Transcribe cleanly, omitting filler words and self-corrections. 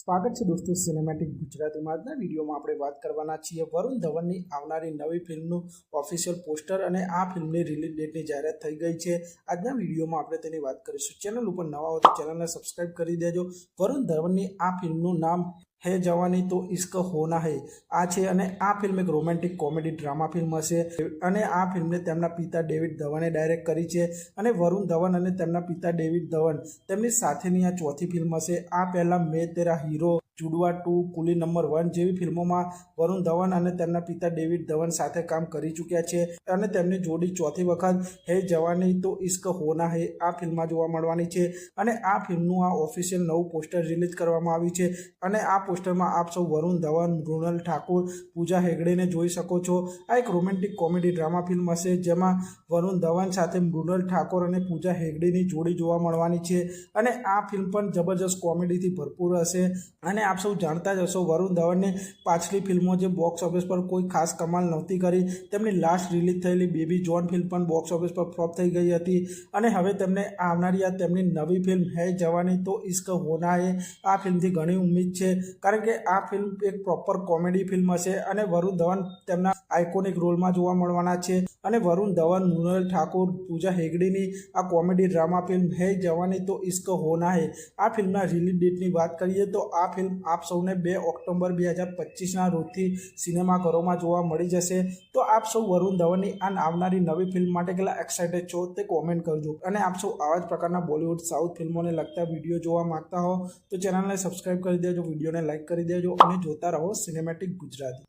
સ્વાગત છે દોસ્તો સિનેમેટિક ગુજરાતીમાં। આજના વિડીયોમાં આપણે વાત કરવાના છીએ વરુણ ધવનની આવનારી નવી ફિલ્મનું ઓફિશિયલ પોસ્ટર અને આ ફિલ્મની રિલીઝ ડેટની જાહેરાત થઈ ગઈ છે। આજના વિડીયોમાં આપણે તેની વાત કરીશું। ચેનલ ઉપર નવા હો તો ચેનલને સબસ્ક્રાઇબ કરી દેજો। વરુણ ધવનની આ ફિલ્મનું નામ है जवानी तो इश्क होना है आ छे अने आ फिल्म एक रोमेंटिक कॉमेडी ड्रामा फिल्म हशे अने आ फिल्मने तेमना पिता डेविड धवने डायरेक्ट करी छे अने वरुण धवन अने तेमना पिता डेविड धवन तेमनी साथेनी आ चौथी फिल्म हशे। आ पहला मैं तेरा हीरो, जुड़वा 2, कूली नंबर 1 जेवी फिल्मों में वरुण धवन अने तेमना पिता डेविड धवन साथे काम करी चूक्या छे अने तेमनी जोड़ी चौथी वखत है जवानी तो इश्क होना है आ फिल्म में जोवा मळवानी छे अने आ फिल्मनुं आ ऑफिशियल नवुं पोस्टर रिलीज करवामां आव्युं छे अने आ पोस्टर में आप सब वरुण धवन, मृणाल ठाकुर, पूजा हेगड़े ने जोई शको छो। आ एक रोमेंटिक कॉमेडी ड्रामा फिल्म हशे जेमां वरुण धवन साथे मृणाल ठाकुर अने पूजा हेगड़ेनी जोड़ी जोवा मळवानी छे अने आ फिल्म पण जबरदस्त कॉमेडी थी भरपूर हशे। अने आप सब जानता ज हशो वरुण धवन ने पाछली फिल्मों जे बॉक्स ऑफिस पर कोई खास कमाल नहोती करी। तेमनी लास्ट रिलीज थयेली बेबी जॉन फिल्म पण बॉक्स ऑफिस पर फ्लॉप थई गई हती अने हवे तेमने आवनारी आ तेमनी नवी फिल्म है जवानी तो इश्क होना है आ फिल्मथी घणी उम्मीद छे कारण के आ फिल्म एक प्रॉपर कॉमेडी फिल्म हशे अने वरुण धवन तेमना आइकोनिक रोल में जोवा मळवाना छे अने वरुण धवन, मृणाल ठाकुर, पूजा हेगड़ेनी आ कॉमेडी ड्रामा फिल्म है जवानी तो इश्क होना है आ फिल्मना रिलीज डेटनी बात करिए तो आ फिल्म आप सौने 2 ऑक्टोबर 2025 ना रोजथी सिनेमाघरों में जोवा मळी जशे। तो आप सौ वरुण धवननी आ आवनारी नवी फिल्म माटे केटला एक्साइटेड छो ते कॉमेंट करजो अने आप सौ आवा ज प्रकारना बॉलीवुड साउथ फिल्मोने लगता विडियो जोवा मांगता हो तो चेनलने सब्सक्राइब करी देजो, विडियोने लाइक करी देजो अने जोता रहो सिनेमेटिक गुजराती।